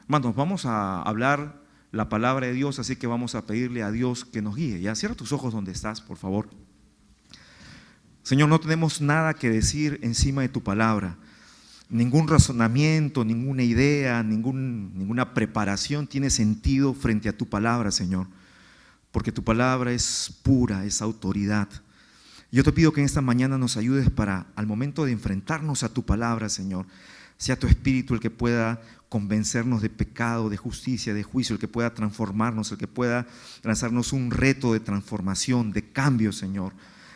Hermanos, vamos a hablar la palabra de Dios, así que vamos a pedirle a Dios que nos guíe. Ya, cierra tus ojos donde estás, por favor. Señor, no tenemos nada que decir encima de tu palabra. Ningún razonamiento, ninguna idea, ninguna preparación tiene sentido frente a tu palabra, Señor, porque tu palabra es pura, es autoridad. Yo te pido que en esta mañana nos ayudes para, al momento de enfrentarnos a tu palabra, Señor, sea tu Espíritu el que pueda convencernos de pecado, de justicia, de juicio, el que pueda transformarnos, el que pueda lanzarnos un reto de transformación, de cambio, Señor.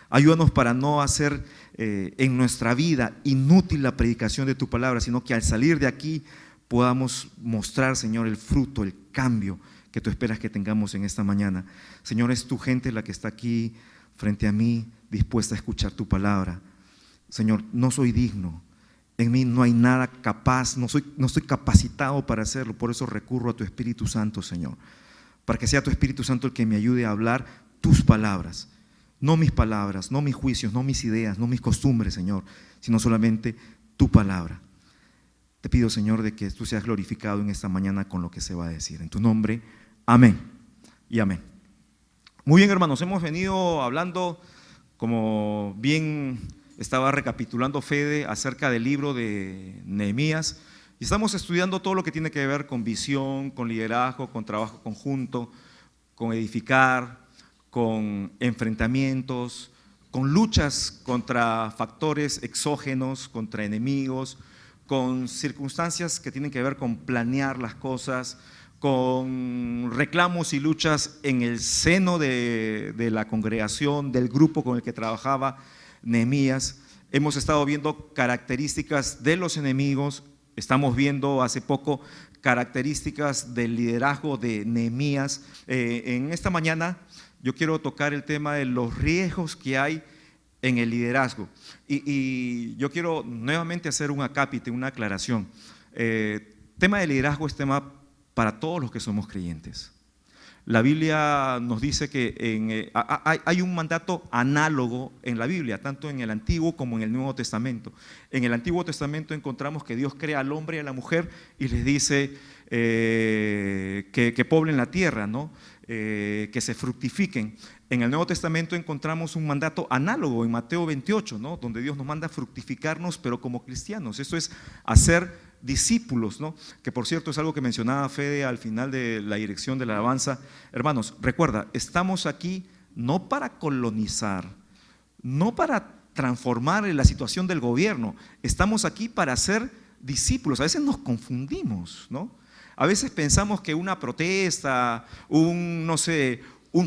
Ayúdanos para no hacer en nuestra vida inútil la predicación de tu palabra, sino que al salir de aquí podamos mostrar, Señor, el fruto, el cambio que tú esperas que tengamos en esta mañana. Señor, es tu gente la que está aquí frente a mí, dispuesta a escuchar tu palabra. Señor, no soy digno, en mí no hay nada capaz, no estoy capacitado para hacerlo, por eso recurro a tu Espíritu Santo, Señor, para que sea tu Espíritu Santo el que me ayude a hablar tus palabras. No mis palabras, no mis juicios, no mis ideas, no mis costumbres, Señor, sino solamente tu palabra. Te pido, Señor, de que tú seas glorificado en esta mañana con lo que se va a decir. En tu nombre, amén y amén. Muy bien, hermanos, hemos venido hablando, como bien estaba recapitulando Fede, acerca del libro de Nehemías, y estamos estudiando todo lo que tiene que ver con visión, con liderazgo, con trabajo conjunto, con edificar, con enfrentamientos, con luchas contra factores exógenos, contra enemigos, con circunstancias que tienen que ver con planear las cosas, con reclamos y luchas en el seno de la congregación, del grupo con el que trabajaba Nehemías. Hemos estado viendo características de los enemigos, estamos viendo hace poco características del liderazgo de Nehemías. En esta mañana yo quiero tocar el tema de los riesgos que hay en el liderazgo. Y yo quiero nuevamente hacer un acápite, una aclaración. Tema de liderazgo es tema para todos los que somos creyentes. La Biblia nos dice que hay un mandato análogo en la Biblia, tanto en el Antiguo como en el Nuevo Testamento. En el Antiguo Testamento encontramos que Dios crea al hombre y a la mujer y les dice que poblen la tierra, ¿no? Que se fructifiquen. En el Nuevo Testamento encontramos un mandato análogo en Mateo 28, ¿no? Donde Dios nos manda a fructificarnos, pero como cristianos. Esto es hacer discípulos, ¿no? Que por cierto es algo que mencionaba Fede al final de la dirección de la alabanza. Hermanos, recuerda, estamos aquí no para colonizar, no para transformar la situación del gobierno, estamos aquí para ser discípulos. A veces nos confundimos, ¿no? A veces pensamos que una protesta, un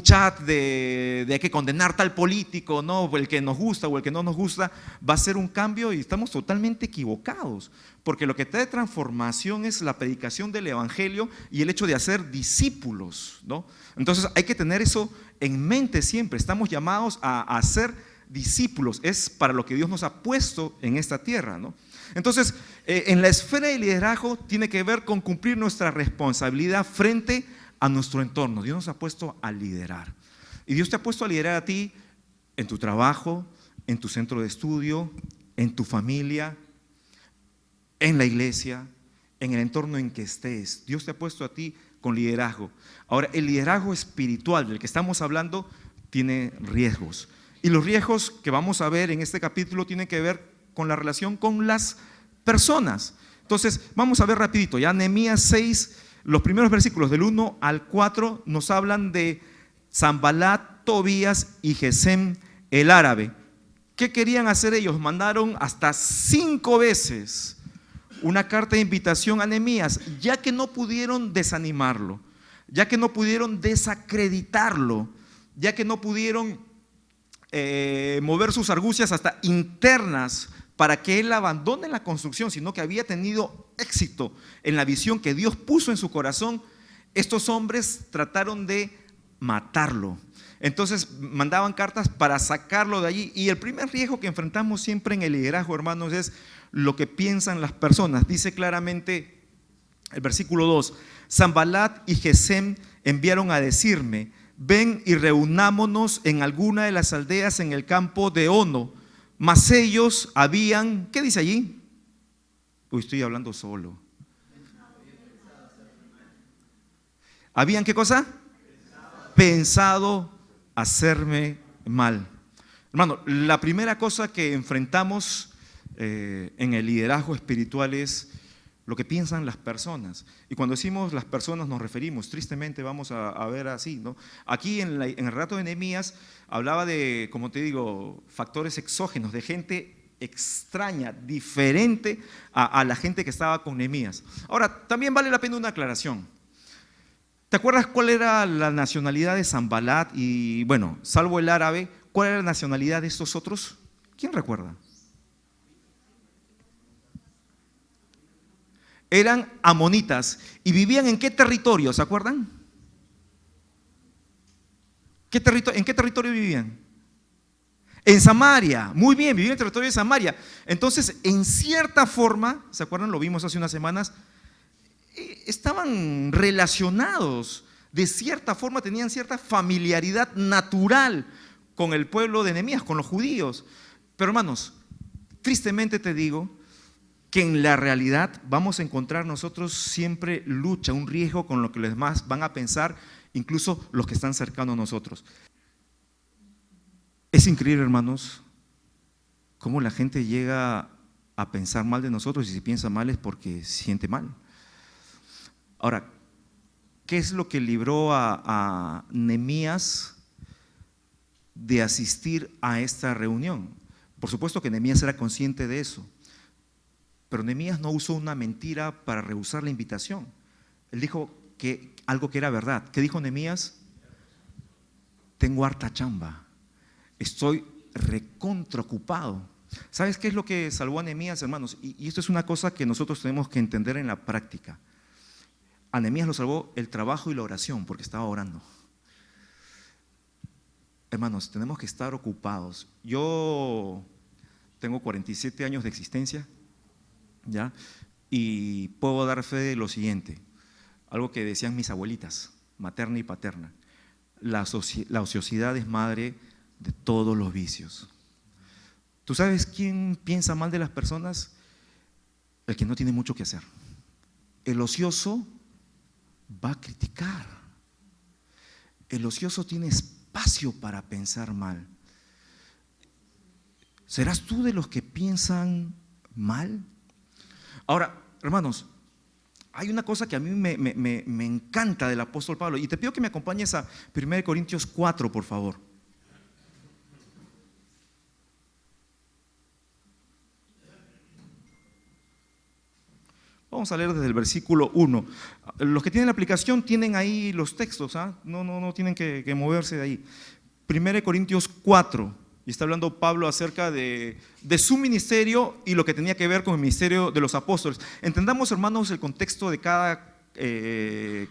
chat de hay que condenar tal político, ¿no? O el que nos gusta o el que no nos gusta, va a ser un cambio, y estamos totalmente equivocados, porque lo que trae transformación es la predicación del evangelio y el hecho de hacer discípulos, ¿no? Entonces hay que tener eso en mente siempre. Estamos llamados a hacer discípulos, es para lo que Dios nos ha puesto en esta tierra, ¿no? Entonces, en la esfera de liderazgo tiene que ver con cumplir nuestra responsabilidad frente a nuestro entorno. Dios nos ha puesto a liderar. Y Dios te ha puesto a liderar a ti en tu trabajo, en tu centro de estudio, en tu familia, en la iglesia, en el entorno en que estés. Dios te ha puesto a ti con liderazgo. Ahora, el liderazgo espiritual del que estamos hablando tiene riesgos. Y los riesgos que vamos a ver en este capítulo tienen que ver con la relación con las personas. Entonces, vamos a ver rapidito, ya Nehemías 6, los primeros versículos del 1 al 4 nos hablan de Sanbalat, Tobías y Gesem el árabe. ¿Qué querían hacer ellos? Mandaron hasta 5 veces una carta de invitación a Nehemías, ya que no pudieron desanimarlo, ya que no pudieron desacreditarlo, ya que no pudieron mover sus argucias hasta internas para que él abandone la construcción, sino que había tenido éxito en la visión que Dios puso en su corazón. Estos hombres trataron de matarlo. Entonces mandaban cartas para sacarlo de allí. Y el primer riesgo que enfrentamos siempre en el liderazgo, hermanos, es lo que piensan las personas. Dice claramente el versículo 2: Sanbalat y Gesem enviaron a decirme: ven y reunámonos en alguna de las aldeas en el campo de Ono. Mas ellos habían, ¿qué dice allí? Uy, estoy hablando solo. ¿Habían qué cosa? Pensado hacerme mal. Hermano, la primera cosa que enfrentamos en el liderazgo espiritual es lo que piensan las personas. Y cuando decimos las personas nos referimos, tristemente vamos a ver así, ¿no? Aquí en el relato de Nehemías hablaba de, como te digo, factores exógenos, de gente extraña, diferente a la gente que estaba con Nehemías. Ahora, también vale la pena una aclaración. ¿Te acuerdas cuál era la nacionalidad de Sanbalat? Y bueno, salvo el árabe, ¿cuál era la nacionalidad de estos otros? ¿Quién recuerda? Eran amonitas. ¿Y vivían en qué territorio? ¿Se acuerdan? ¿En qué territorio vivían? En Samaria. Muy bien, vivían en el territorio de Samaria. Entonces, en cierta forma, ¿se acuerdan? Lo vimos hace unas semanas. Estaban relacionados, de cierta forma tenían cierta familiaridad natural con el pueblo de Nehemías, con los judíos. Pero hermanos, tristemente te digo que en la realidad vamos a encontrar nosotros siempre lucha, un riesgo con lo que los demás van a pensar, incluso los que están cercanos a nosotros. Es increíble, hermanos, cómo la gente llega a pensar mal de nosotros, y si piensa mal es porque siente mal. Ahora, ¿qué es lo que libró a Nehemías de asistir a esta reunión? Por supuesto que Nehemías era consciente de eso, pero Nehemías no usó una mentira para rehusar la invitación. Él dijo algo que era verdad. ¿Qué dijo Nehemías? Tengo harta chamba, estoy recontraocupado. ¿Sabes qué es lo que salvó a Nehemías, hermanos? Y esto es una cosa que nosotros tenemos que entender en la práctica. A Nehemías lo salvó el trabajo y la oración, porque estaba orando. Hermanos, tenemos que estar ocupados. Yo tengo 47 años de existencia, ¿ya? Y puedo dar fe de lo siguiente, algo que decían mis abuelitas, materna y paterna: la ociosidad es madre de todos los vicios. ¿Tú sabes quién piensa mal de las personas? El que no tiene mucho que hacer. El ocioso va a criticar. El ocioso tiene espacio para pensar mal. ¿Serás tú de los que piensan mal? Ahora, hermanos, hay una cosa que a mí me encanta del apóstol Pablo, y te pido que me acompañes a 1 Corintios 4, por favor. Vamos a leer desde el versículo 1. Los que tienen la aplicación tienen ahí los textos, ¿ah? No tienen que moverse de ahí. 1 Corintios 4, y está hablando Pablo acerca de su ministerio y lo que tenía que ver con el ministerio de los apóstoles. Entendamos, hermanos, el contexto de cada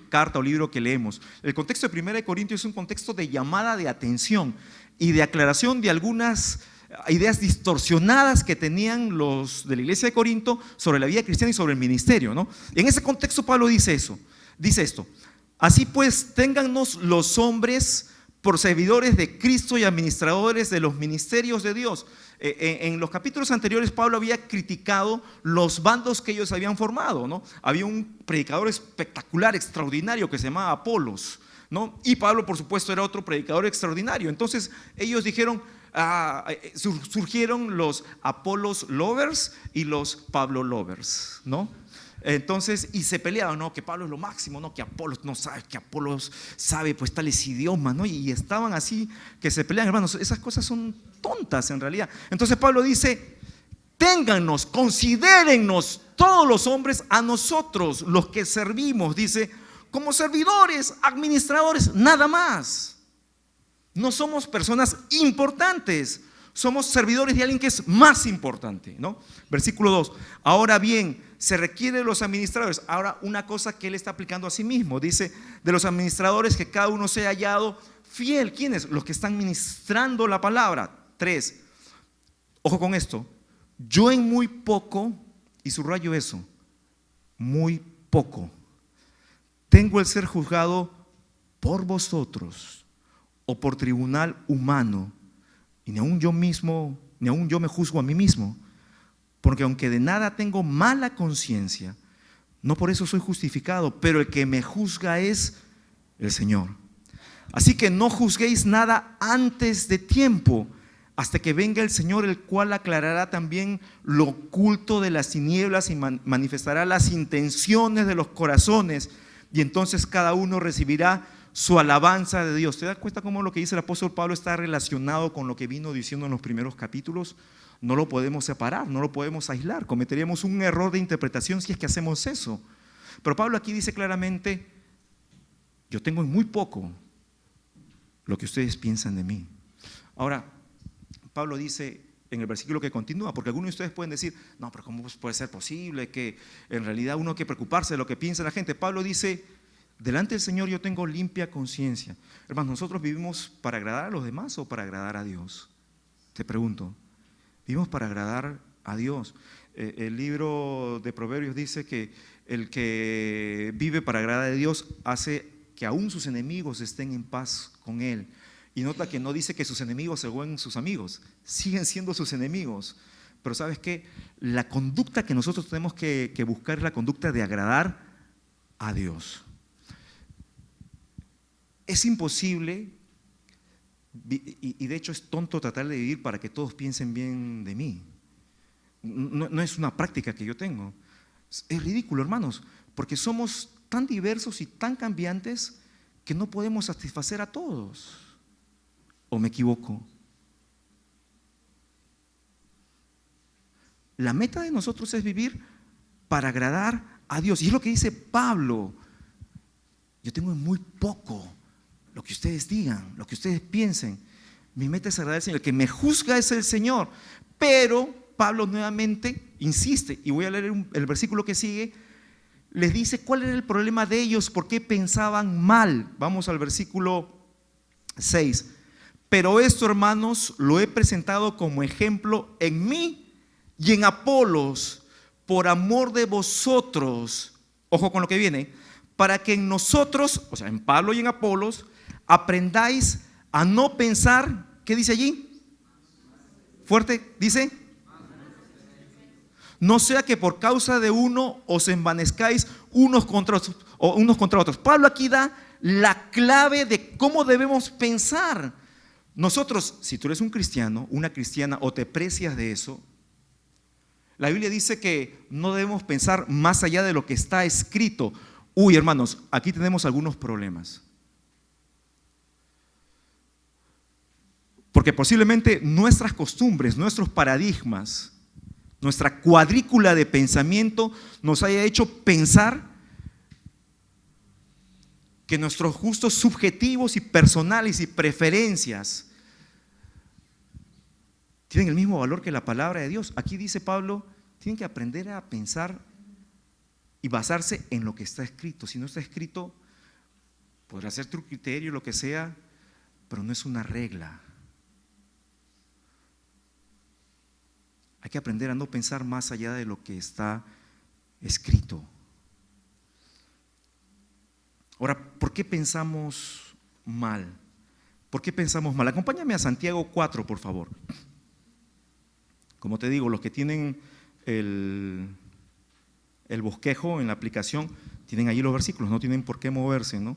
carta o libro que leemos. El contexto de 1 Corintios es un contexto de llamada de atención y de aclaración de algunas ideas distorsionadas que tenían los de la iglesia de Corinto sobre la vida cristiana y sobre el ministerio, ¿no? En ese contexto Pablo dice esto: así pues, téngannos los hombres por servidores de Cristo y administradores de los ministerios de Dios. En los capítulos anteriores Pablo había criticado los bandos que ellos habían formado, ¿no? Había un predicador espectacular, extraordinario, que se llamaba Apolos, ¿no? Y Pablo, por supuesto, era otro predicador extraordinario. Entonces ellos dijeron, surgieron los Apolos lovers y los Pablo lovers, ¿no? Entonces, y se peleaban, ¿no? Que Pablo es lo máximo, ¿no? Que Apolos no sabe, que Apolos sabe pues tales idiomas, ¿no? Y estaban así que se pelean, hermanos. Esas cosas son tontas en realidad. Entonces Pablo dice: téngannos, considérennos todos los hombres a nosotros, los que servimos, dice, como servidores, administradores, nada más. No somos personas importantes, somos servidores de alguien que es más importante, ¿no? Versículo 2. Ahora bien, se requiere de los administradores. Ahora, una cosa que él está aplicando a sí mismo, dice: de los administradores, que cada uno sea hallado fiel. ¿Quiénes? Los que están ministrando la palabra. 3. Ojo con esto: yo en muy poco, y subrayo eso, muy poco, tengo el ser juzgado por vosotros o por tribunal humano, y ni aun yo me juzgo a mí mismo, porque aunque de nada tengo mala conciencia, no por eso soy justificado, pero el que me juzga es el Señor. Así que no juzguéis nada antes de tiempo, hasta que venga el Señor, el cual aclarará también lo oculto de las tinieblas y manifestará las intenciones de los corazones, y entonces cada uno recibirá su alabanza de Dios. ¿Te das cuenta cómo lo que dice el apóstol Pablo está relacionado con lo que vino diciendo en los primeros capítulos? No lo podemos separar, no lo podemos aislar. Cometeríamos un error de interpretación si es que hacemos eso. Pero Pablo aquí dice claramente: yo tengo en muy poco lo que ustedes piensan de mí. Ahora, Pablo dice en el versículo que continúa, porque algunos de ustedes pueden decir: no, pero ¿cómo puede ser posible que en realidad uno hay que preocuparse de lo que piensa la gente? Pablo dice: delante del Señor yo tengo limpia conciencia. Hermanos, ¿nosotros vivimos para agradar a los demás o para agradar a Dios? Te pregunto, ¿vivimos para agradar a Dios? El libro de Proverbios dice que el que vive para agradar a Dios hace que aún sus enemigos estén en paz con él. Y nota que no dice que sus enemigos se vuelven sus amigos, siguen siendo sus enemigos. Pero ¿sabes qué? La conducta que nosotros tenemos que buscar es la conducta de agradar a Dios. Es imposible, y de hecho es tonto tratar de vivir para que todos piensen bien de mí. No es una práctica que yo tengo. Es ridículo, hermanos, porque somos tan diversos y tan cambiantes que no podemos satisfacer a todos. ¿O me equivoco? La meta de nosotros es vivir para agradar a Dios. Y es lo que dice Pablo: yo tengo muy poco lo que ustedes digan, lo que ustedes piensen. Mi meta es agradar al Señor. El que me juzga es el Señor. Pero Pablo nuevamente insiste, y voy a leer el versículo que sigue. Les dice cuál era el problema de ellos, por qué pensaban mal. Vamos al versículo 6. Pero esto, hermanos, lo he presentado como ejemplo en mí y en Apolos, por amor de vosotros. Ojo con lo que viene: para que en nosotros, o sea, en Pablo y en Apolos, aprendáis a no pensar. ¿Qué dice allí? Fuerte, dice: no sea que por causa de uno os envanezcáis unos contra otros. Pablo aquí da la clave de cómo debemos pensar. Nosotros, si tú eres un cristiano, una cristiana, o te precias de eso, la Biblia dice que no debemos pensar más allá de lo que está escrito. Uy, hermanos, aquí tenemos algunos problemas. Porque posiblemente nuestras costumbres, nuestros paradigmas, nuestra cuadrícula de pensamiento nos haya hecho pensar que nuestros gustos subjetivos y personales y preferencias tienen el mismo valor que la palabra de Dios. Aquí dice Pablo: tienen que aprender a pensar y basarse en lo que está escrito. Si no está escrito, podrá ser tu criterio, lo que sea, pero no es una regla. Hay que aprender a no pensar más allá de lo que está escrito. Ahora, ¿por qué pensamos mal? ¿Por qué pensamos mal? Acompáñame a Santiago 4, por favor. Como te digo, los que tienen el bosquejo en la aplicación, tienen allí los versículos, no tienen por qué moverse, ¿no?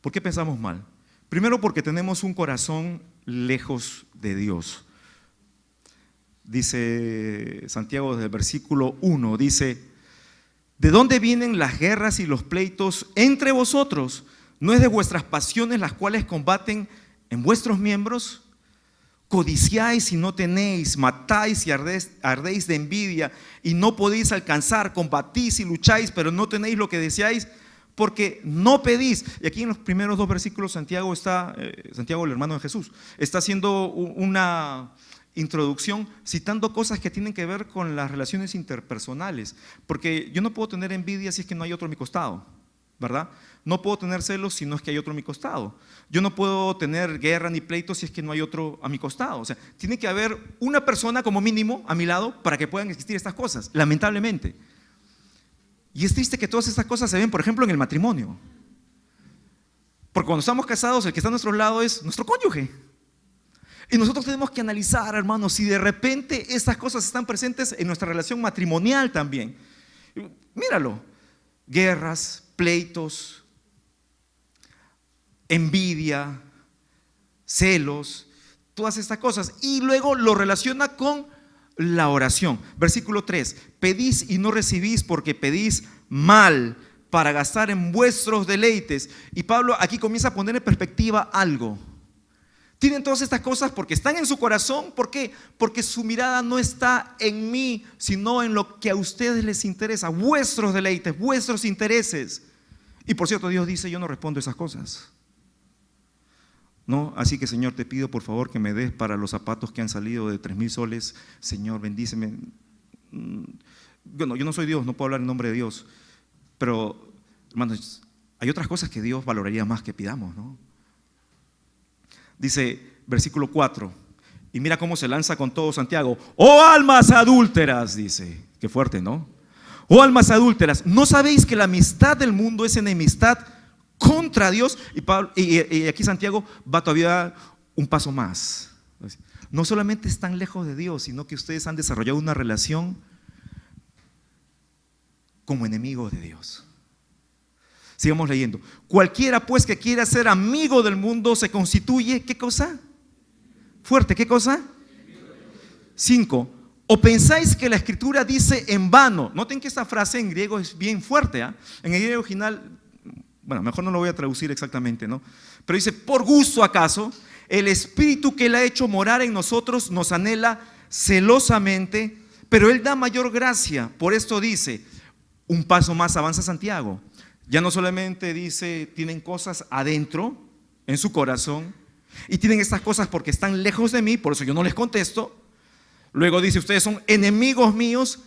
¿Por qué pensamos mal? Primero, porque tenemos un corazón lejos de Dios. Dice Santiago desde el versículo 1, dice: ¿de dónde vienen las guerras y los pleitos entre vosotros? ¿No es de vuestras pasiones las cuales combaten en vuestros miembros? Codiciáis y no tenéis, matáis y ardéis de envidia y no podéis alcanzar, combatís y lucháis, pero no tenéis lo que deseáis, porque no pedís. Y aquí en los primeros dos versículos Santiago, el hermano de Jesús, está haciendo una introducción citando cosas que tienen que ver con las relaciones interpersonales, porque yo no puedo tener envidia si es que no hay otro a mi costado, ¿verdad? No puedo tener celos si no es que hay otro a mi costado. Yo no puedo tener guerra ni pleito si es que no hay otro a mi costado. O sea, tiene que haber una persona como mínimo a mi lado para que puedan existir estas cosas, lamentablemente. Y es triste que todas estas cosas se ven, por ejemplo, en el matrimonio, porque cuando estamos casados, el que está a nuestro lado es nuestro cónyuge. Y nosotros tenemos que analizar, hermanos, si de repente estas cosas están presentes en nuestra relación matrimonial también. Míralo: guerras, pleitos, envidia, celos, todas estas cosas. Y luego lo relaciona con la oración. Versículo 3, pedís y no recibís porque pedís mal para gastar en vuestros deleites. Y Pablo aquí comienza a poner en perspectiva algo. Tienen todas estas cosas porque están en su corazón. ¿Por qué? Porque su mirada no está en mí, sino en lo que a ustedes les interesa, vuestros deleites, vuestros intereses. Y por cierto, Dios dice, yo no respondo a esas cosas. No, así que Señor, te pido por favor que me des para los zapatos que han salido de 3,000 soles. Señor, bendíceme. Bueno, yo no soy Dios, no puedo hablar en nombre de Dios. Pero, hermanos, hay otras cosas que Dios valoraría más que pidamos, ¿no? Dice, versículo 4, y mira cómo se lanza con todo Santiago. ¡Oh almas adúlteras! Dice, qué fuerte, ¿no? ¡Oh almas adúlteras! ¿No sabéis que la amistad del mundo es enemistad contra Dios? Y aquí Santiago va todavía un paso más. No solamente están lejos de Dios, sino que ustedes han desarrollado una relación como enemigos de Dios. Sigamos leyendo. Cualquiera pues que quiera ser amigo del mundo se constituye, ¿qué cosa? Fuerte, ¿qué cosa? 5. ¿O pensáis que la escritura dice en vano? Noten que esta frase en griego es bien fuerte, ¿eh? En el griego original, bueno, mejor no lo voy a traducir exactamente, ¿no? Pero dice, ¿por gusto acaso? El Espíritu que Él ha hecho morar en nosotros nos anhela celosamente, pero Él da mayor gracia. Por esto dice, un paso más avanza Santiago. Ya no solamente dice, tienen cosas adentro, en su corazón, y tienen estas cosas porque están lejos de mí, por eso yo no les contesto. Luego dice, ustedes son enemigos míos,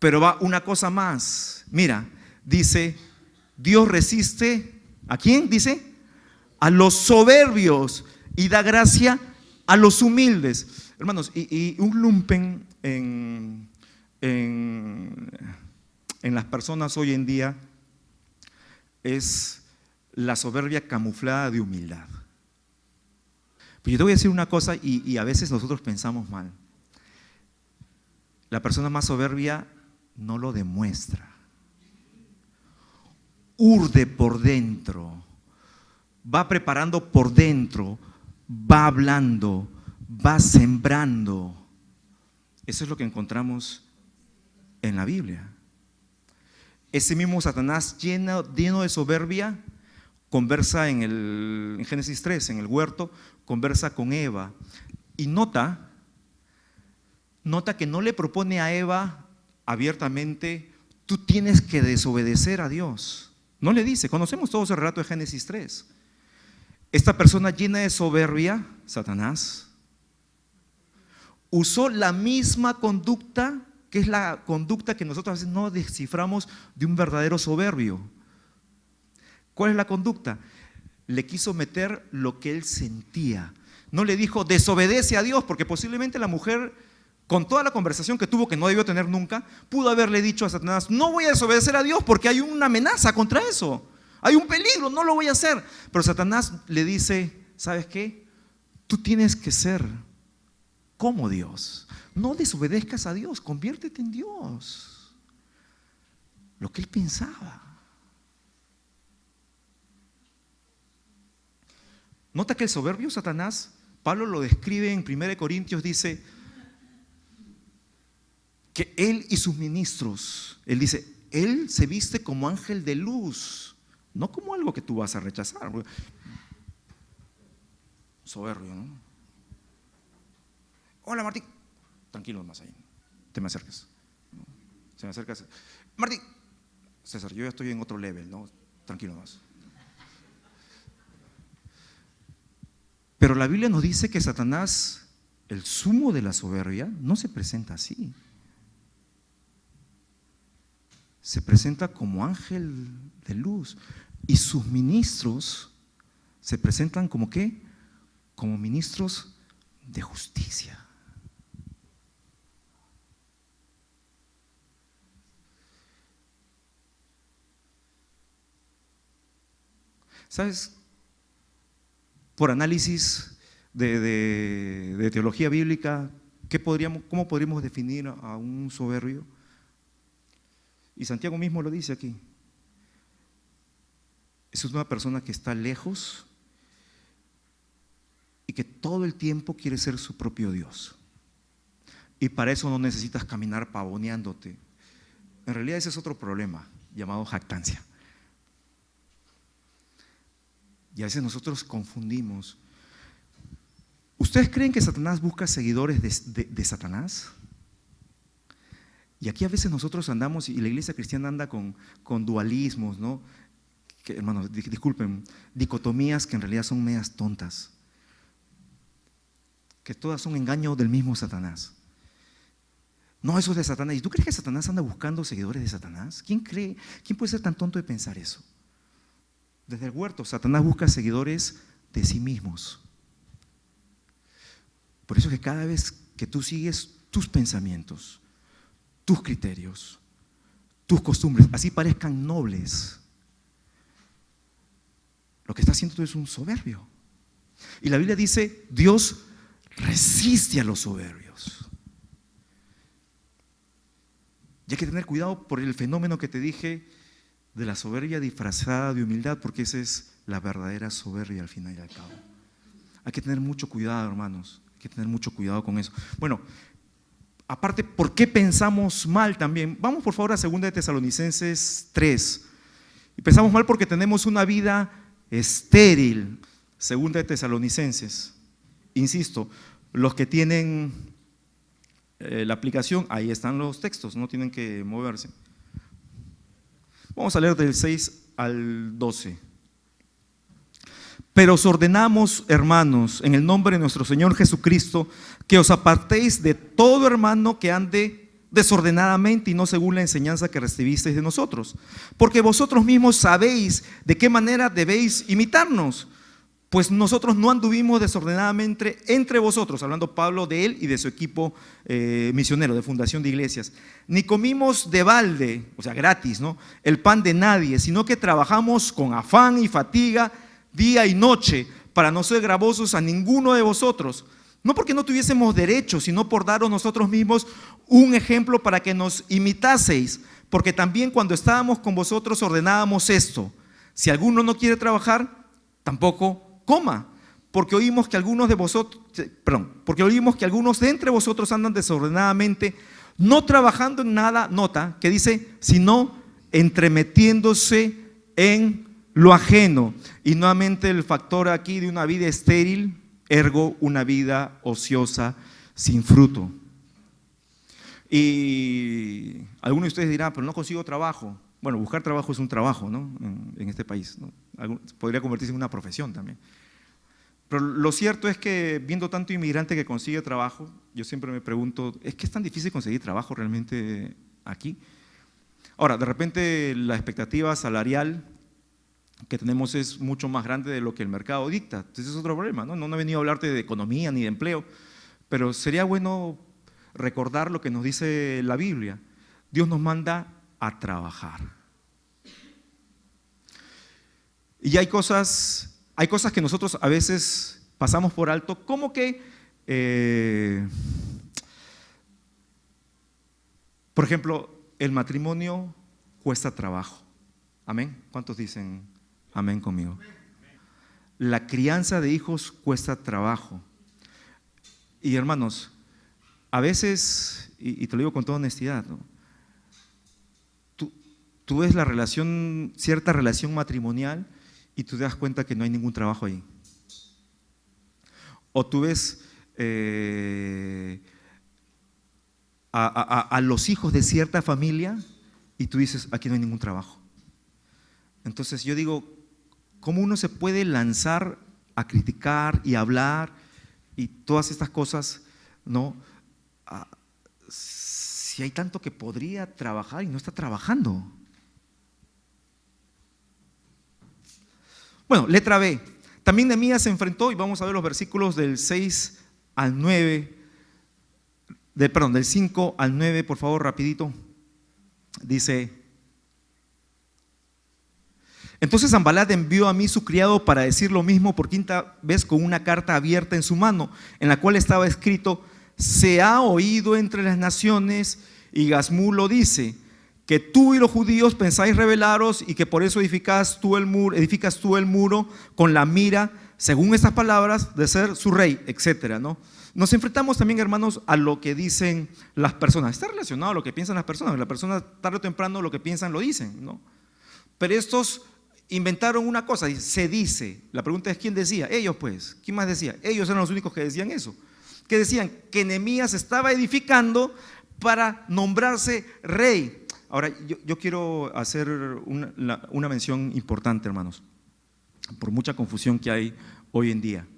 pero va una cosa más. Mira, dice, Dios resiste, ¿a quién? Dice, a los soberbios y da gracia a los humildes. Hermanos, y un lumpen en las personas hoy en día es la soberbia camuflada de humildad. Pero yo te voy a decir una cosa y a veces nosotros pensamos mal. La persona más soberbia no lo demuestra. Urde por dentro, va preparando por dentro, va hablando, va sembrando. Eso es lo que encontramos en la Biblia. Ese mismo Satanás lleno de soberbia conversa en Génesis 3, en el huerto, conversa con Eva y nota que no le propone a Eva abiertamente, tú tienes que desobedecer a Dios. No le dice, conocemos todos el relato de Génesis 3. Esta persona llena de soberbia, Satanás, usó la misma conducta que es la conducta que nosotros a veces no desciframos de un verdadero soberbio. ¿Cuál es la conducta? Le quiso meter lo que él sentía. No le dijo, desobedece a Dios, porque posiblemente la mujer, con toda la conversación que tuvo, que no debió tener nunca, pudo haberle dicho a Satanás, no voy a desobedecer a Dios porque hay una amenaza contra eso. Hay un peligro, no lo voy a hacer. Pero Satanás le dice, ¿sabes qué? Tú tienes que ser como Dios. No desobedezcas a Dios, conviértete en Dios. Lo que él pensaba. Nota que el soberbio Satanás, Pablo lo describe en 1 Corintios, dice que él y sus ministros, él dice, él se viste como ángel de luz, no como algo que tú vas a rechazar. Soberbio, ¿no? Hola Martín, tranquilo más ahí, te me acercas. Se me acercas. Martín, César, yo ya estoy en otro level, ¿no? Tranquilo más. Pero la Biblia nos dice que Satanás, el sumo de la soberbia, no se presenta así. Se presenta como ángel de luz. Y sus ministros se presentan como ¿qué? Como ministros de justicia. ¿Sabes? Por análisis de teología bíblica, ¿cómo podríamos definir a un soberbio? Y Santiago mismo lo dice aquí. es una persona que está lejos y que todo el tiempo quiere ser su propio Dios. Y para eso no necesitas caminar pavoneándote. En realidad ese es otro problema llamado jactancia. Y a veces nosotros confundimos. ¿Ustedes creen que Satanás busca seguidores de Satanás? Y aquí a veces nosotros andamos, y la iglesia cristiana anda con dualismos, ¿no? Que, hermanos, disculpen, dicotomías que en realidad son medias tontas. Que todas son engaño del mismo Satanás. No, eso es de Satanás. ¿Y tú crees que Satanás anda buscando seguidores de Satanás? ¿Quién cree? ¿Quién puede ser tan tonto de pensar eso? Desde el huerto, Satanás busca seguidores de sí mismos. Por eso que cada vez que tú sigues tus pensamientos, tus criterios, tus costumbres, así parezcan nobles, lo que está haciendo tú es un soberbio. Y la Biblia dice, Dios resiste a los soberbios. Y hay que tener cuidado por el fenómeno que te dije de la soberbia disfrazada de humildad, porque esa es la verdadera soberbia al final y al cabo. Hay que tener mucho cuidado, hermanos, hay que tener mucho cuidado con eso. Bueno, aparte, ¿por qué pensamos mal también? Vamos por favor a 2 de Tesalonicenses 3. Y pensamos mal porque tenemos una vida estéril. 2 de Tesalonicenses. Insisto, los que tienen la aplicación, ahí están los textos, no tienen que moverse. Vamos a leer del 6 al 12. Pero os ordenamos, hermanos, en el nombre de nuestro Señor Jesucristo, que os apartéis de todo hermano que ande desordenadamente y no según la enseñanza que recibisteis de nosotros, porque vosotros mismos sabéis de qué manera debéis imitarnos, pues nosotros no anduvimos desordenadamente entre vosotros, hablando Pablo de él y de su equipo misionero de fundación de iglesias, ni comimos de balde, o sea gratis, ¿no?, el pan de nadie, sino que trabajamos con afán y fatiga día y noche para no ser gravosos a ninguno de vosotros, no porque no tuviésemos derecho, sino por daros nosotros mismos un ejemplo para que nos imitaseis, porque también cuando estábamos con vosotros ordenábamos esto: si alguno no quiere trabajar, tampoco coma, porque oímos que algunos de entre vosotros andan desordenadamente, no trabajando en nada, nota, que dice, sino entremetiéndose en lo ajeno. Y nuevamente el factor aquí de una vida estéril, ergo una vida ociosa sin fruto. Y algunos de ustedes dirán, pero no consigo trabajo. Bueno, buscar trabajo es un trabajo, ¿no?, en este país, ¿no? Podría convertirse en una profesión también. Pero lo cierto es que viendo tanto inmigrante que consigue trabajo, yo siempre me pregunto, ¿es que es tan difícil conseguir trabajo realmente aquí? Ahora, de repente la expectativa salarial que tenemos es mucho más grande de lo que el mercado dicta. Entonces es otro problema, ¿no? No he venido a hablarte de economía ni de empleo, pero sería bueno recordar lo que nos dice la Biblia. Dios nos manda a trabajar. Y hay cosas que nosotros a veces pasamos por alto, como que, por ejemplo, el matrimonio cuesta trabajo. ¿Amén? ¿Cuántos dicen amén conmigo? La crianza de hijos cuesta trabajo. Y hermanos, a veces, y te lo digo con toda honestidad, ¿no?, tú ves cierta relación matrimonial y tú te das cuenta que no hay ningún trabajo ahí. O tú ves a los hijos de cierta familia y tú dices, aquí no hay ningún trabajo. Entonces yo digo, ¿cómo uno se puede lanzar a criticar y hablar y todas estas cosas, ¿no?, si hay tanto que podría trabajar y no está trabajando? Bueno, letra B. También Nehemías se enfrentó, y vamos a ver los versículos del 6 al 9, del 5 al 9, por favor, rapidito. Dice: entonces Sanbalat envió a mí su criado para decir lo mismo por quinta vez con una carta abierta en su mano, en la cual estaba escrito: se ha oído entre las naciones, y Gazmú lo dice, que tú y los judíos pensáis rebelaros y que por eso edificas tú el muro con la mira, según estas palabras, de ser su rey, etcétera, ¿no? Nos enfrentamos también, hermanos, a lo que dicen las personas. Está relacionado a lo que piensan las personas. Las personas tarde o temprano lo que piensan lo dicen, ¿no? Pero estos inventaron una cosa, se dice. La pregunta es ¿quién decía? Ellos, pues. ¿Quién más decía? Ellos eran los únicos que decían eso. Que decían que Nehemías estaba edificando para nombrarse rey. Ahora, yo quiero hacer una mención importante, hermanos, por mucha confusión que hay hoy en día.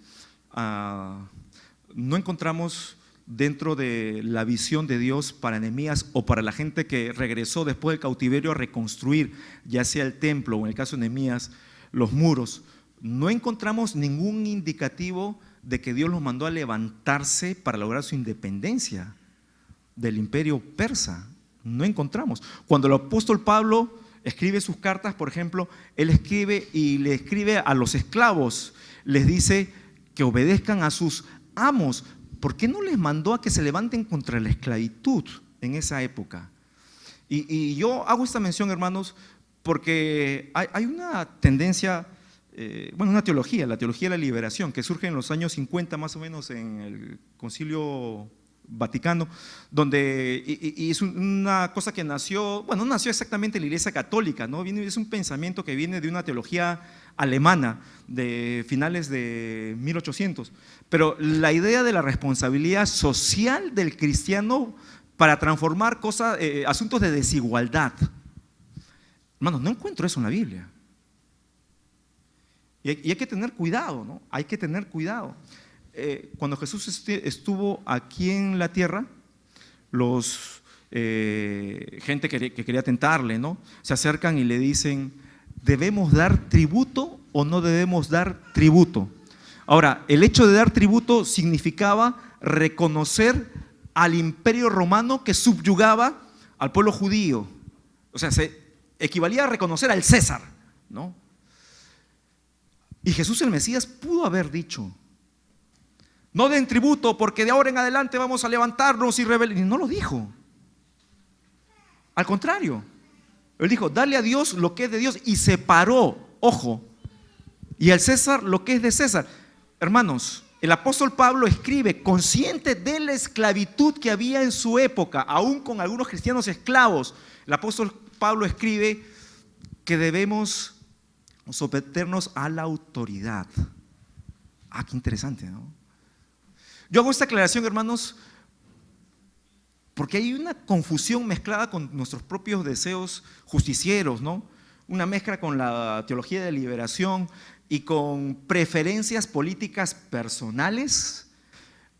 No encontramos dentro de la visión de Dios para Nehemías o para la gente que regresó después del cautiverio a reconstruir, ya sea el templo o en el caso de Nehemías, los muros, no encontramos ningún indicativo de que Dios los mandó a levantarse para lograr su independencia del imperio persa. No encontramos. Cuando el apóstol Pablo escribe sus cartas, por ejemplo, él escribe y le escribe a los esclavos, les dice que obedezcan a sus amos. ¿Por qué no les mandó a que se levanten contra la esclavitud en esa época? Y yo hago esta mención, hermanos, porque hay una tendencia, una teología, la teología de la liberación, que surge en los años 50 más o menos en el Concilio Vaticano, donde y es una cosa que nació, no nació exactamente en la Iglesia Católica, ¿no? Es un pensamiento que viene de una teología alemana de finales de 1800, pero la idea de la responsabilidad social del cristiano para transformar asuntos de desigualdad. Hermanos, no encuentro eso en la Biblia. Y hay que tener cuidado, ¿no? Hay que tener cuidado. Cuando Jesús estuvo aquí en la tierra, gente que quería tentarle, ¿no? Se acercan y le dicen, ¿debemos dar tributo o no debemos dar tributo? Ahora, el hecho de dar tributo significaba reconocer al imperio romano que subyugaba al pueblo judío. O sea, se equivalía a reconocer al César, ¿no? Y Jesús el Mesías pudo haber dicho, no den tributo porque de ahora en adelante vamos a levantarnos y rebelar. Y no lo dijo. Al contrario, él dijo, dale a Dios lo que es de Dios y separó, ojo, y al César lo que es de César. Hermanos, el apóstol Pablo escribe, consciente de la esclavitud que había en su época, aún con algunos cristianos esclavos. El apóstol Pablo escribe que debemos someternos a la autoridad. Qué interesante, ¿no? Yo hago esta aclaración, hermanos, porque hay una confusión mezclada con nuestros propios deseos justicieros, ¿no? Una mezcla con la teología de liberación y con preferencias políticas personales.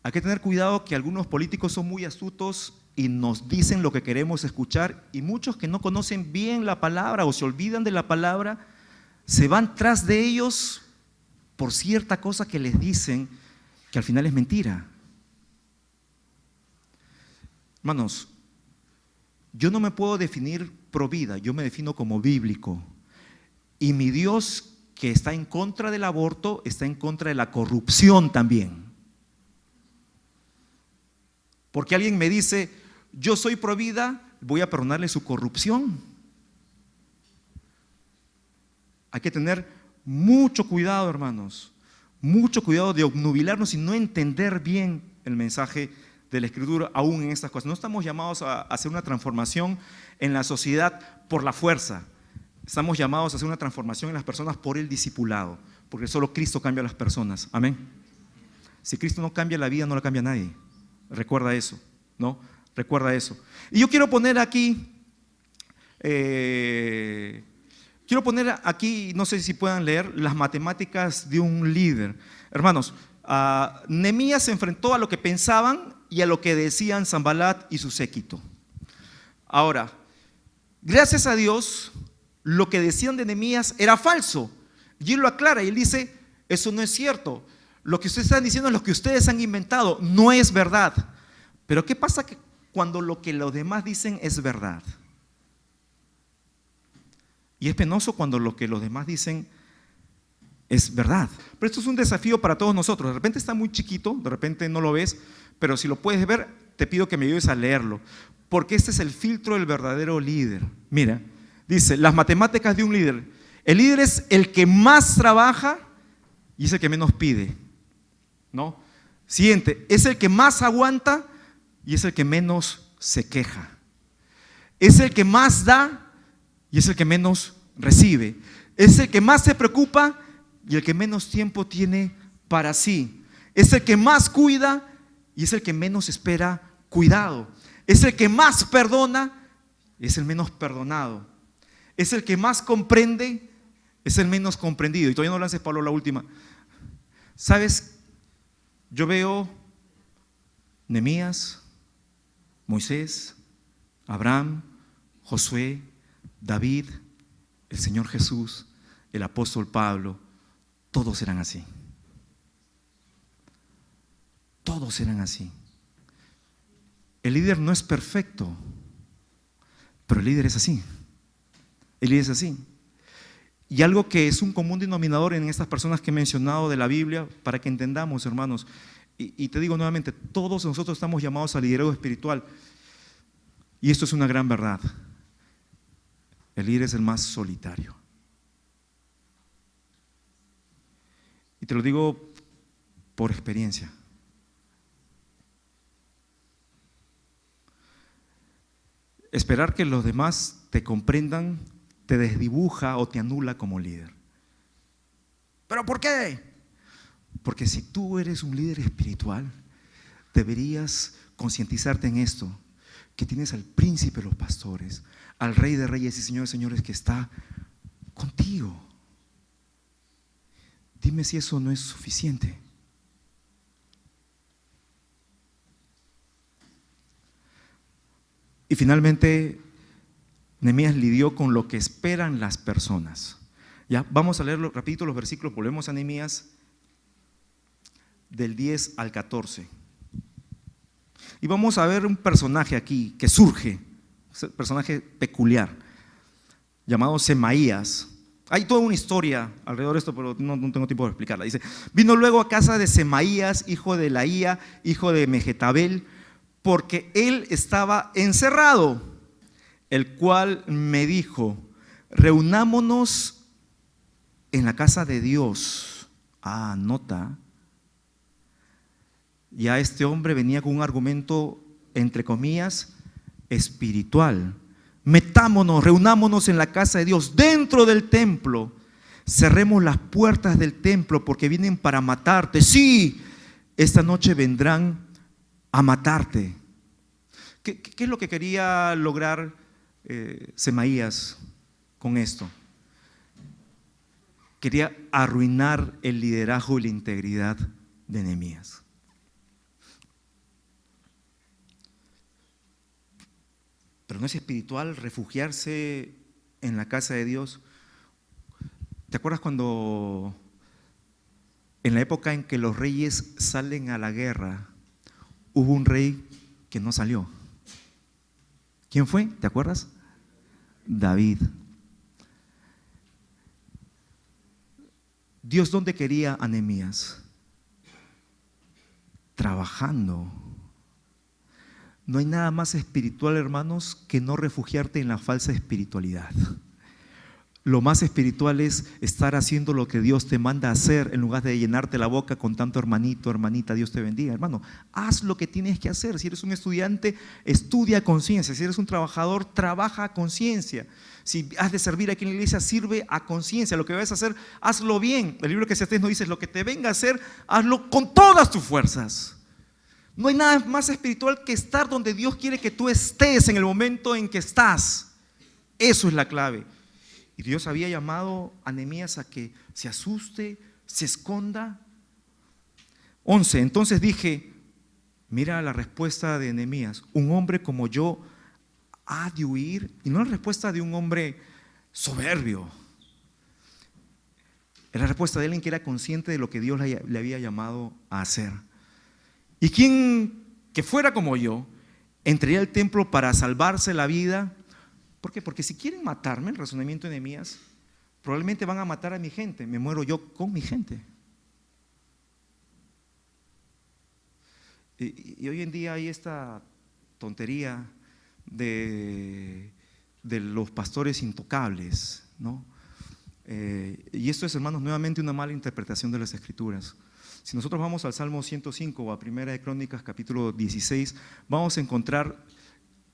Hay que tener cuidado que algunos políticos son muy astutos y nos dicen lo que queremos escuchar, y muchos que no conocen bien la palabra o se olvidan de la palabra, se van tras de ellos por cierta cosa que les dicen que al final es mentira. Hermanos, yo no me puedo definir pro vida, yo me defino como bíblico. Y mi Dios, que está en contra del aborto, está en contra de la corrupción también. Porque alguien me dice, yo soy pro vida, voy a perdonarle su corrupción. Hay que tener mucho cuidado, hermanos. Mucho cuidado de obnubilarnos y no entender bien el mensaje de la Escritura aún en estas cosas. No estamos llamados a hacer una transformación en la sociedad por la fuerza. Estamos llamados a hacer una transformación en las personas por el discipulado, porque solo Cristo cambia a las personas. Amén. Si Cristo no cambia la vida, no la cambia nadie. Recuerda eso, ¿no? Recuerda eso. Y yo quiero poner aquí, no sé si puedan leer, las matemáticas de un líder. Hermanos, Nehemías se enfrentó a lo que pensaban y a lo que decían Sanbalat y su séquito. Ahora, gracias a Dios, lo que decían de Nehemías era falso. Y él lo aclara y él dice, eso no es cierto. Lo que ustedes están diciendo es lo que ustedes han inventado, no es verdad. Pero ¿qué pasa cuando lo que los demás dicen es verdad? Y es penoso cuando lo que los demás dicen es verdad. Pero esto es un desafío para todos nosotros. De repente está muy chiquito, de repente no lo ves, pero si lo puedes ver, te pido que me ayudes a leerlo, porque este es el filtro del verdadero líder. Mira, dice, las matemáticas de un líder. El líder es el que más trabaja y es el que menos pide, ¿no? Siguiente, es el que más aguanta y es el que menos se queja. Es el que más da y es el que menos recibe. Es el que más se preocupa y el que menos tiempo tiene para sí. Es el que más cuida y es el que menos espera cuidado. Es el que más perdona y es el menos perdonado. Es el que más comprende, es el menos comprendido. Y todavía no lances, Pablo, la última. ¿Sabes? Yo veo Nehemías, Moisés, Abraham, Josué, David, el Señor Jesús, el apóstol Pablo. Todos eran así. Todos eran así. El líder no es perfecto, pero el líder es así. El líder es así. Y algo que es un común denominador en estas personas que he mencionado de la Biblia, para que entendamos, hermanos, y te digo nuevamente, todos nosotros estamos llamados al liderazgo espiritual. Y esto es una gran verdad. El líder es el más solitario. Y te lo digo por experiencia. Esperar que los demás te comprendan te desdibuja o te anula como líder. ¿Pero por qué? Porque si tú eres un líder espiritual, deberías concientizarte en esto, que tienes al príncipe de los pastores, al rey de reyes y señores de señores que está contigo. Dime si eso no es suficiente. Y finalmente, Nehemías lidió con lo que esperan las personas. Ya, vamos a leerlo rapidito los versículos, volvemos a Nehemías del 10 al 14. Y vamos a ver un personaje aquí que surge, un personaje peculiar, llamado Semaías. Hay toda una historia alrededor de esto, pero no tengo tiempo de explicarla. Dice, vino luego a casa de Semaías, hijo de Laía, hijo de Mehetabel, porque él estaba encerrado, el cual me dijo, reunámonos en la casa de Dios. Nota. Ya este hombre venía con un argumento, entre comillas, espiritual. Metámonos, reunámonos en la casa de Dios, dentro del templo. Cerremos las puertas del templo porque vienen para matarte. Sí, esta noche vendrán a matarte. ¿Qué es lo que quería lograr Semaías con esto? Quería arruinar el liderazgo y la integridad de Nehemías. Pero no es espiritual refugiarse en la casa de Dios. ¿Te acuerdas cuando en la época en que los reyes salen a la guerra, hubo un rey que no salió? ¿Quién fue? ¿Te acuerdas? David. Dios, ¿dónde quería a Nehemías? Trabajando. No hay nada más espiritual, hermanos, que no refugiarte en la falsa espiritualidad. Lo más espiritual es estar haciendo lo que Dios te manda a hacer en lugar de llenarte la boca con tanto hermanito, hermanita, Dios te bendiga. Hermano, haz lo que tienes que hacer. Si eres un estudiante, estudia a conciencia. Si eres un trabajador, trabaja a conciencia. Si has de servir aquí en la iglesia, sirve a conciencia. Lo que vayas a hacer, hazlo bien. El libro que se nos dice, lo que te venga a hacer, hazlo con todas tus fuerzas. No hay nada más espiritual que estar donde Dios quiere que tú estés en el momento en que estás. Eso es la clave. Y Dios había llamado a Nehemías a que se asuste, se esconda. 11. Entonces dije, mira la respuesta de Nehemías: un hombre como yo ha de huir. Y no la respuesta de un hombre soberbio. Es la respuesta de alguien que era consciente de lo que Dios le había llamado a hacer. Y quien que fuera como yo entraría al templo para salvarse la vida. ¿Por qué? Porque si quieren matarme, el razonamiento de Nehemías, probablemente van a matar a mi gente. Me muero yo con mi gente. Y hoy en día hay esta tontería de los pastores intocables, ¿no? Y esto es, hermanos, nuevamente una mala interpretación de las Escrituras. Si nosotros vamos al Salmo 105 o a Primera de Crónicas capítulo 16, vamos a encontrar,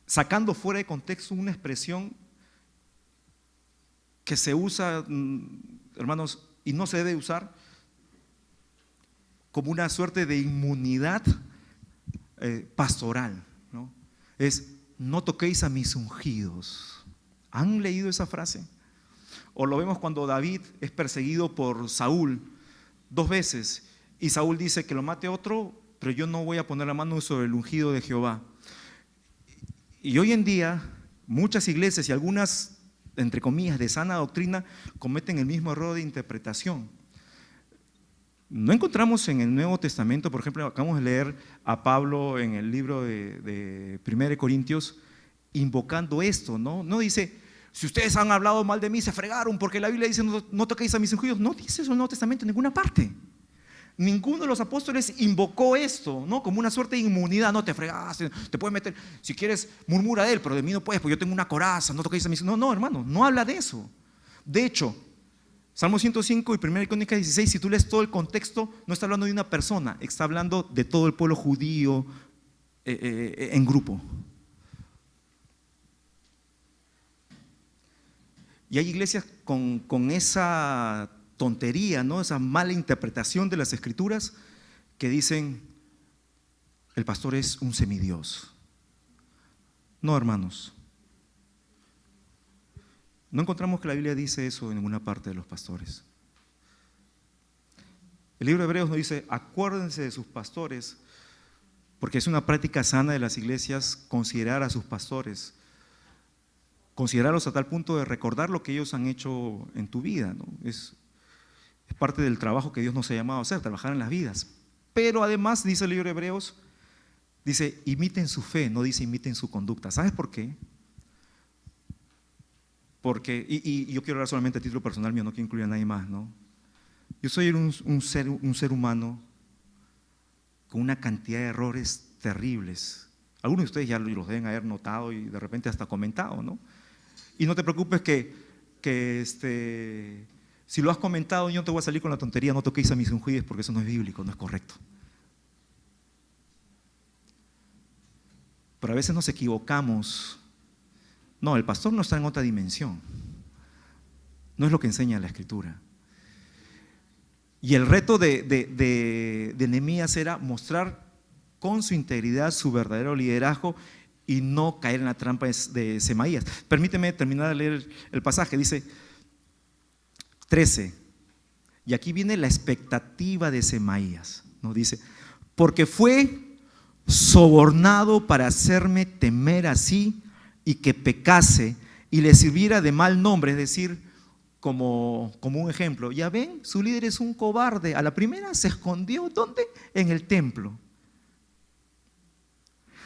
sacando fuera de contexto, una expresión que se usa, hermanos, y no se debe usar, como una suerte de inmunidad pastoral, ¿no? Es: no toquéis a mis ungidos. ¿Han leído esa frase? O lo vemos cuando David es perseguido por Saúl 2 veces y Saúl dice que lo mate otro, pero yo no voy a poner la mano sobre el ungido de Jehová. Y hoy en día muchas iglesias y algunas, entre comillas, de sana doctrina, cometen el mismo error de interpretación. No encontramos en el Nuevo Testamento, por ejemplo, acabamos de leer a Pablo en el libro de 1 Corintios invocando esto, ¿no? No dice: si ustedes han hablado mal de mí, se fregaron, porque la Biblia dice no toquéis a mis ungidos. No dice eso en el Nuevo Testamento en ninguna parte. Ninguno de los apóstoles invocó esto, ¿no? Como una suerte de inmunidad. No te fregaste, te puedes meter, si quieres murmura de él, pero de mí no puedes, porque yo tengo una coraza, no toquéis a mis ungidos. No, hermano, no habla de eso. De hecho, Salmo 105 y 1 Crónicas 16, si tú lees todo el contexto, no está hablando de una persona, está hablando de todo el pueblo judío en grupo. Y hay iglesias con esa tontería, ¿no? Esa mala interpretación de las Escrituras, que dicen: el pastor es un semidios. No, hermanos, no encontramos que la Biblia dice eso en ninguna parte de los pastores. El libro de Hebreos nos dice: acuérdense de sus pastores, porque es una práctica sana de las iglesias considerar a sus pastores, considerarlos a tal punto de recordar lo que ellos han hecho en tu vida, ¿no? Es parte del trabajo que Dios nos ha llamado a hacer, trabajar en las vidas. Pero además, dice el libro de Hebreos, dice: imiten su fe, no dice imiten su conducta. ¿Sabes por qué? Porque, y yo quiero hablar solamente a título personal mío, no quiero incluir a nadie más, ¿no? Yo soy un ser humano con una cantidad de errores terribles. Algunos de ustedes ya los deben haber notado y de repente hasta comentado, ¿no? Y no te preocupes que si lo has comentado, yo no te voy a salir con la tontería: no toquéis a mis ungidos, porque eso no es bíblico, no es correcto. Pero a veces nos equivocamos. No, el pastor no está en otra dimensión. No es lo que enseña la Escritura. Y el reto de Nehemías era mostrar con su integridad su verdadero liderazgo y no caer en la trampa de Semaías. Permíteme terminar de leer el pasaje. Dice 13, y aquí viene la expectativa de Semaías, ¿no? Dice: porque fue sobornado para hacerme temer así y que pecase y le sirviera de mal nombre. Es decir, como un ejemplo: ya ven, su líder es un cobarde. A la primera se escondió, ¿dónde? En el templo.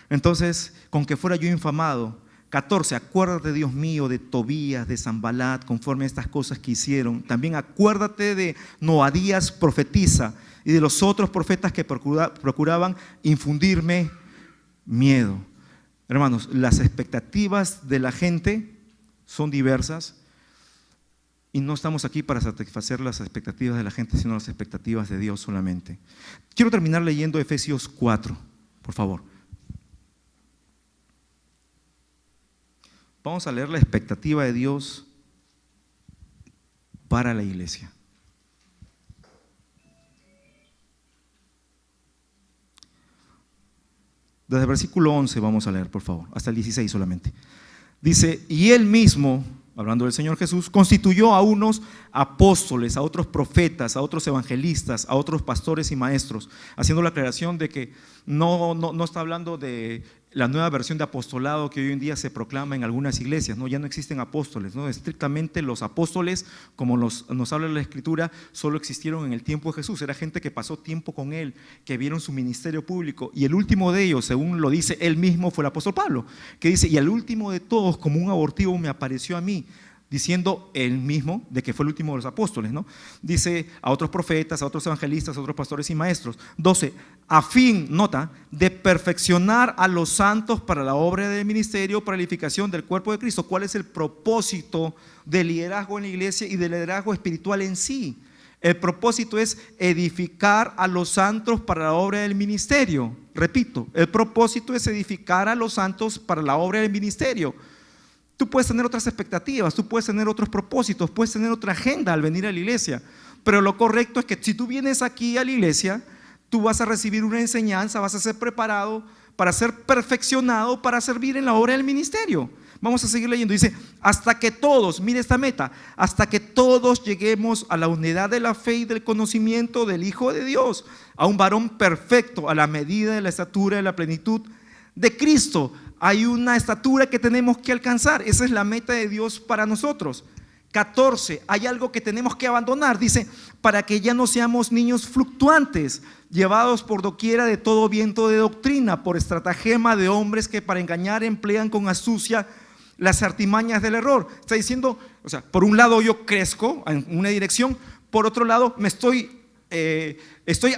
Entonces, con que fuera yo infamado. 14, acuérdate, Dios mío, de Tobías, de Sanbalat, conforme a estas cosas que hicieron. También acuérdate de Noadías, profetiza, y de los otros profetas que procuraban infundirme miedo. Hermanos, las expectativas de la gente son diversas y no estamos aquí para satisfacer las expectativas de la gente, sino las expectativas de Dios solamente. Quiero terminar leyendo Efesios 4, por favor. Vamos a leer la expectativa de Dios para la iglesia. Desde el versículo 11 vamos a leer, por favor, hasta el 16 solamente. Dice: y Él mismo, hablando del Señor Jesús, constituyó a unos apóstoles, a otros profetas, a otros evangelistas, a otros pastores y maestros, haciendo la aclaración de que no está hablando de la nueva versión de apostolado que hoy en día se proclama en algunas iglesias, ¿no? Ya no existen apóstoles, ¿no? Estrictamente los apóstoles, como nos habla la Escritura, solo existieron en el tiempo de Jesús. Era gente que pasó tiempo con Él, que vieron su ministerio público, y el último de ellos, según lo dice Él mismo, fue el apóstol Pablo, que dice: y al último de todos, como un abortivo, me apareció a mí, diciendo Él mismo de que fue el último de los apóstoles, ¿no? Dice: a otros profetas, a otros evangelistas, a otros pastores y maestros. 12, a fin, nota, de perfeccionar a los santos para la obra del ministerio, para la edificación del cuerpo de Cristo. ¿Cuál es el propósito del liderazgo en la iglesia y del liderazgo espiritual en sí? El propósito es edificar a los santos para la obra del ministerio. Repito, el propósito es edificar a los santos para la obra del ministerio. Tú puedes tener otras expectativas, tú puedes tener otros propósitos, puedes tener otra agenda al venir a la iglesia, pero lo correcto es que si tú vienes aquí a la iglesia, tú vas a recibir una enseñanza, vas a ser preparado para ser perfeccionado, para servir en la obra del ministerio. Vamos a seguir leyendo, dice, hasta que todos, mire esta meta, hasta que todos lleguemos a la unidad de la fe y del conocimiento del Hijo de Dios, a un varón perfecto, a la medida de la estatura de la plenitud de Cristo. Hay una estatura que tenemos que alcanzar, esa es la meta de Dios para nosotros. 14, hay algo que tenemos que abandonar, dice, para que ya no seamos niños fluctuantes, llevados por doquiera de todo viento de doctrina, por estratagema de hombres que para engañar emplean con astucia las artimañas del error. Está diciendo, o sea, por un lado yo crezco en una dirección, por otro lado me estoy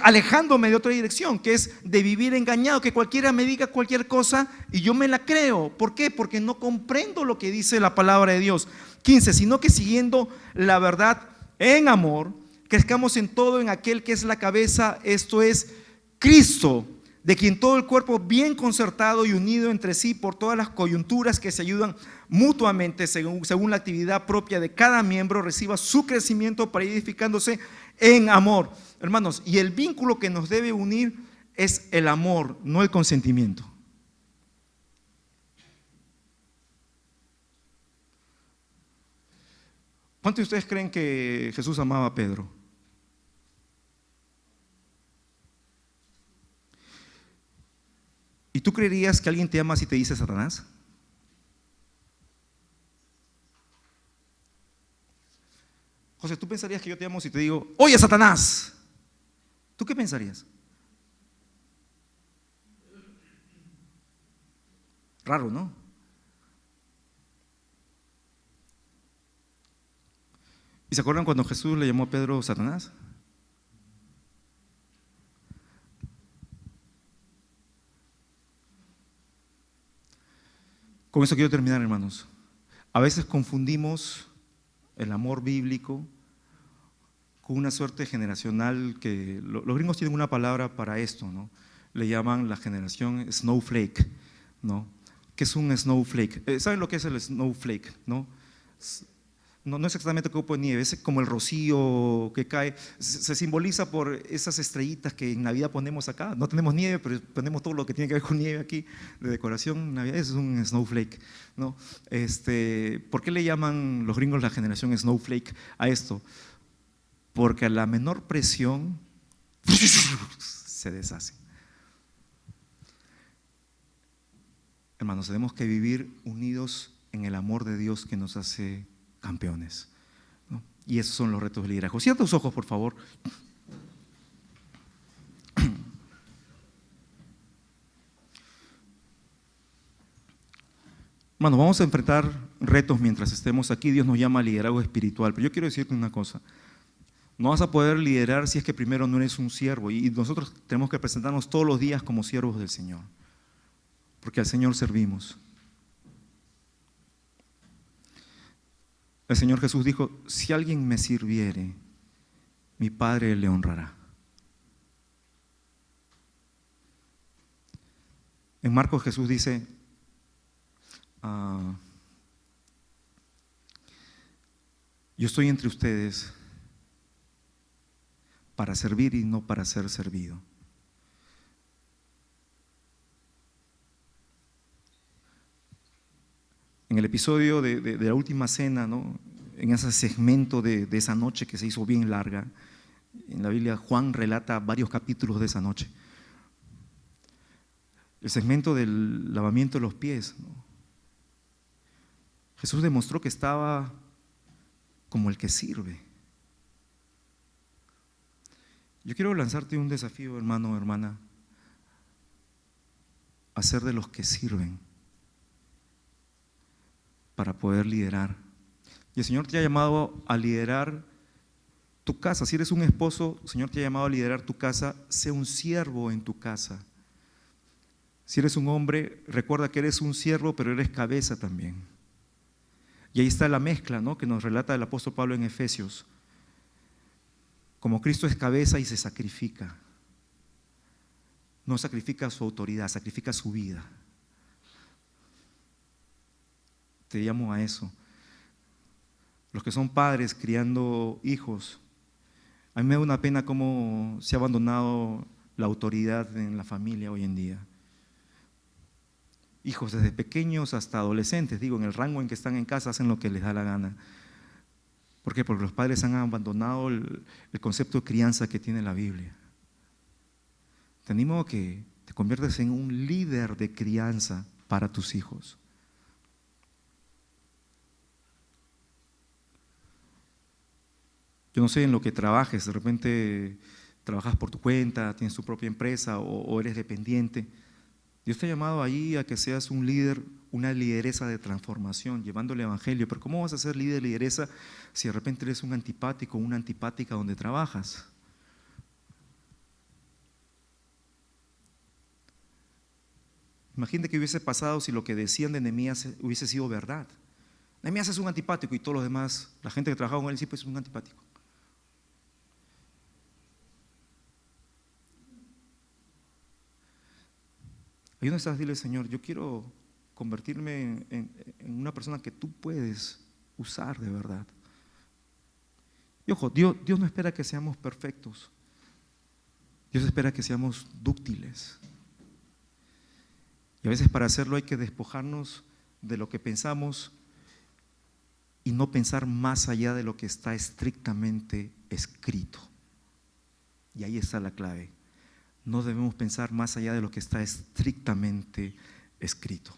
alejándome de otra dirección, que es de vivir engañado, que cualquiera me diga cualquier cosa y yo me la creo. ¿Por qué? Porque no comprendo lo que dice la palabra de Dios. 15, sino que siguiendo la verdad en amor, crezcamos en todo en aquel que es la cabeza, esto es Cristo, de quien todo el cuerpo bien concertado y unido entre sí por todas las coyunturas que se ayudan mutuamente según la actividad propia de cada miembro, reciba su crecimiento para ir edificándose en amor. Hermanos, y el vínculo que nos debe unir es el amor, no el consentimiento. ¿Cuántos de ustedes creen que Jesús amaba a Pedro? ¿Y tú creerías que alguien te ama si te dice Satanás? José, ¿tú pensarías que yo te amo si te digo, oye Satanás? ¿Tú qué pensarías? Raro, ¿no? ¿Y se acuerdan cuando Jesús le llamó a Pedro Satanás? Con eso quiero terminar, hermanos. A veces confundimos el amor bíblico con una suerte generacional que los gringos tienen una palabra para esto, ¿no? Le llaman la generación snowflake, ¿no? ¿Qué es un snowflake? ¿Saben lo que es el snowflake? ¿No? No es exactamente como de nieve, es como el rocío que cae, se simboliza por esas estrellitas que en Navidad ponemos acá. No tenemos nieve, pero ponemos todo lo que tiene que ver con nieve aquí, de decoración Navidad, eso es un snowflake, ¿no? ¿Por qué le llaman los gringos la generación snowflake a esto? Porque a la menor presión se deshace. Hermanos, tenemos que vivir unidos en el amor de Dios que nos hace campeones, ¿no? Y esos son los retos del liderazgo. Cierra tus ojos, por favor. Hermanos, vamos a enfrentar retos mientras estemos aquí. Dios nos llama a liderazgo espiritual, pero yo quiero decirte una cosa. No vas a poder liderar si es que primero no eres un siervo, y nosotros tenemos que presentarnos todos los días como siervos del Señor, porque al Señor servimos. El Señor Jesús dijo, si alguien me sirviere, mi Padre le honrará. En Marcos Jesús dice, yo estoy entre ustedes para servir y no para ser servido. En el episodio de la última cena, ¿no? En ese segmento de esa noche que se hizo bien larga, en la Biblia Juan relata varios capítulos de esa noche. El segmento del lavamiento de los pies, ¿no? Jesús demostró que estaba como el que sirve. Yo quiero lanzarte un desafío, hermano, hermana, a ser de los que sirven para poder liderar. Y el Señor te ha llamado a liderar tu casa. Si eres un esposo, el Señor te ha llamado a liderar tu casa, sé un siervo en tu casa. Si eres un hombre, recuerda que eres un siervo, pero eres cabeza también. Y ahí está la mezcla, ¿no?, que nos relata el apóstol Pablo en Efesios. Como Cristo es cabeza y se sacrifica. No sacrifica su autoridad, sacrifica su vida. Te llamo a eso. Los que son padres criando hijos, a mí me da una pena cómo se ha abandonado la autoridad en la familia hoy en día. Hijos desde pequeños hasta adolescentes, digo, en el rango en que están en casa hacen lo que les da la gana. ¿Por qué? Porque los padres han abandonado el concepto de crianza que tiene la Biblia. Te animo a que te conviertas en un líder de crianza para tus hijos. Yo no sé en lo que trabajes, de repente trabajas por tu cuenta, tienes tu propia empresa o eres dependiente. Dios te ha llamado ahí a que seas un líder, una lideresa de transformación, llevando el evangelio. Pero ¿cómo vas a ser líder, lideresa, si de repente eres un antipático o una antipática donde trabajas? Imagínate que hubiese pasado si lo que decían de Nehemías hubiese sido verdad. Nehemías es un antipático y todos los demás, la gente que trabajaba con él, sí, pues es un antipático. Ahí donde estás, dile: Señor, yo quiero convertirme en una persona que tú puedes usar de verdad. Y ojo, Dios no espera que seamos perfectos. Dios espera que seamos dúctiles. Y a veces para hacerlo hay que despojarnos de lo que pensamos y no pensar más allá de lo que está estrictamente escrito. Y ahí está la clave. No debemos pensar más allá de lo que está estrictamente escrito.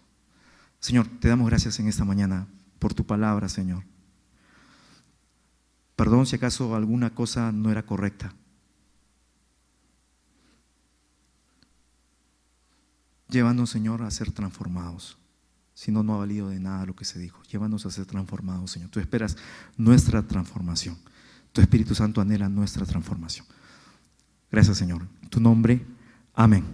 Señor, te damos gracias en esta mañana por tu palabra, Señor. Perdón si acaso alguna cosa no era correcta. Llévanos, Señor, a ser transformados. Si no, no ha valido de nada lo que se dijo. Llévanos a ser transformados, Señor. Tú esperas nuestra transformación. Tu Espíritu Santo anhela nuestra transformación. Gracias, Señor. En tu nombre, amén.